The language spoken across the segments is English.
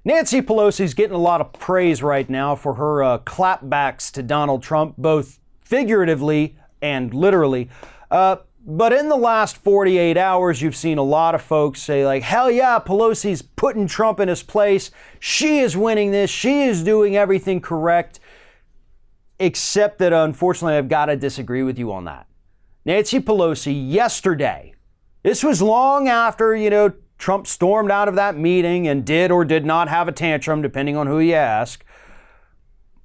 Nancy Pelosi's getting a lot of praise right now for her clapbacks to Donald Trump, both figuratively and literally. But in the last 48 hours, you've seen a lot of folks say like, hell yeah, Pelosi's putting Trump in his place. She is winning this. She is doing everything correct. Except that, unfortunately, I've got to disagree with you on that. Nancy Pelosi yesterday, this was long after, Trump stormed out of that meeting and did or did not have a tantrum, depending on who you ask.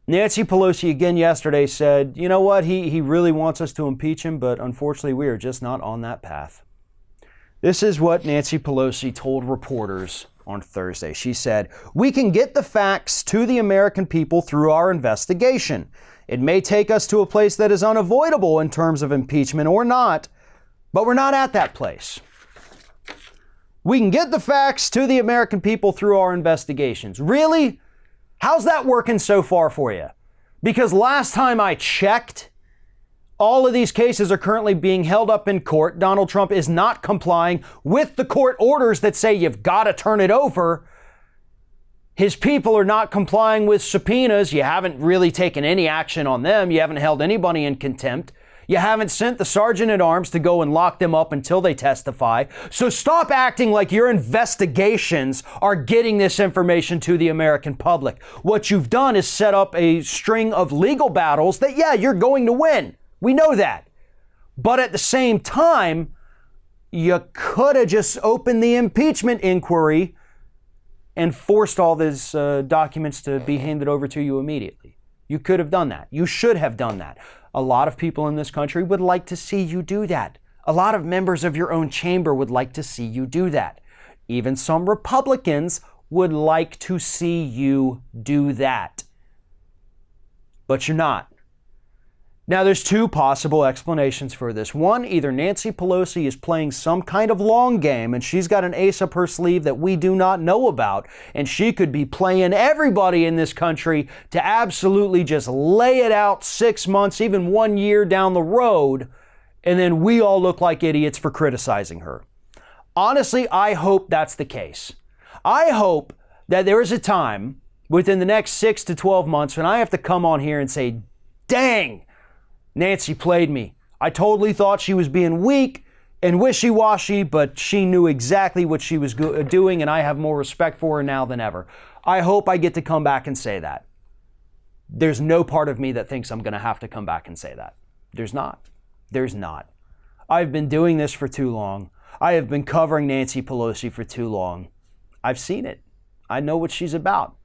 Nancy Pelosi again yesterday said, you know what, he really wants us to impeach him, but unfortunately we are just not on that path. This is what Nancy Pelosi told reporters on Thursday. She said, we can get the facts to the American people through our investigation. It may take us to a place that is unavoidable in terms of impeachment or not, but we're not at that place. We can get the facts to the American people through our investigations. Really? How's that working so far for you? Because last time I checked, all of these cases are currently being held up in court. Donald Trump is not complying with the court orders that say you've got to turn it over. His people are not complying with subpoenas. You haven't really taken any action on them. You haven't held anybody in contempt. You haven't sent the sergeant at arms to go and lock them up until they testify. So stop acting like your investigations are getting this information to the American public. What you've done is set up a string of legal battles that, yeah, you're going to win. We know that. But at the same time, you could have just opened the impeachment inquiry and forced all these documents to be handed over to you immediately. You could have done that. You should have done that. A lot of people in this country would like to see you do that. A lot of members of your own chamber would like to see you do that. Even some Republicans would like to see you do that. But you're not. Now, there's two possible explanations for this. One, either Nancy Pelosi is playing some kind of long game and she's got an ace up her sleeve that we do not know about, and she could be playing everybody in this country to absolutely just lay it out 6 months, even 1 year down the road, and then we all look like idiots for criticizing her. Honestly, I hope that's the case. I hope that there is a time within the next 6 to 12 months when I have to come on here and say, dang, Nancy played me. I totally thought she was being weak and wishy-washy, but she knew exactly what she was doing, and I have more respect for her now than ever. I hope I get to come back and say that. There's no part of me that thinks I'm going to have to come back and say that. There's not. There's not. I've been doing this for too long. I have been covering Nancy Pelosi for too long. I've seen it. I know what she's about.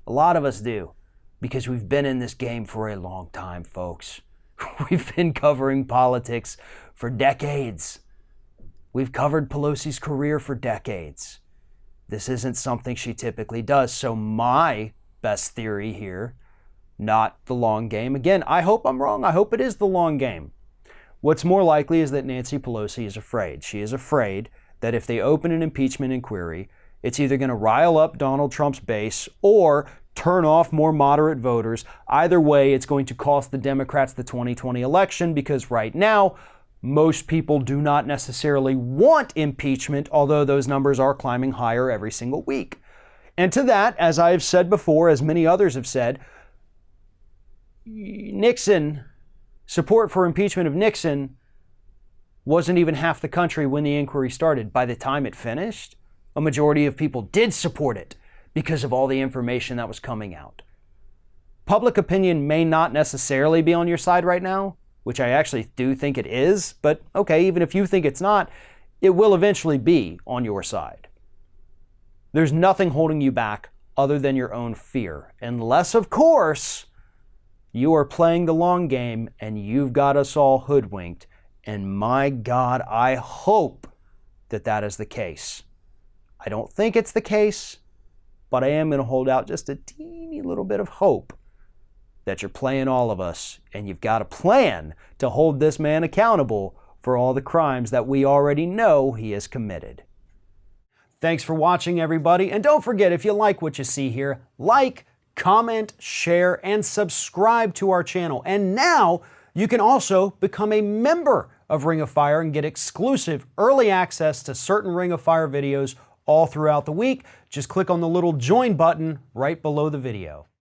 A lot of us do, because we've been in this game for a long time, folks. We've been covering politics for decades. We've covered Pelosi's career for decades. This isn't something she typically does. So my best theory here, not the long game. Again, I hope I'm wrong. I hope it is the long game. What's more likely is that Nancy Pelosi is afraid. She is afraid that if they open an impeachment inquiry, it's either going to rile up Donald Trump's base or turn off more moderate voters. Either way, it's going to cost the Democrats the 2020 election, because right now, most people do not necessarily want impeachment, although those numbers are climbing higher every single week. And to that, as I have said before, as many others have said, Nixon, support for impeachment of Nixon wasn't even half the country when the inquiry started. By the time it finished, a majority of people did support it, because of all the information that was coming out. Public opinion may not necessarily be on your side right now, which I actually do think it is, but okay, even if you think it's not, it will eventually be on your side. There's nothing holding you back other than your own fear, unless, of course, you are playing the long game and you've got us all hoodwinked, and my God, I hope that that is the case. I don't think it's the case, but I am going to hold out just a teeny little bit of hope that you're playing all of us, and you've got a plan to hold this man accountable for all the crimes that we already know he has committed. Thanks for watching, everybody. And don't forget, if you like what you see here, like, comment, share, and subscribe to our channel. And now you can also become a member of Ring of Fire and get exclusive early access to certain Ring of Fire videos all throughout the week. Just click on the little join button right below the video.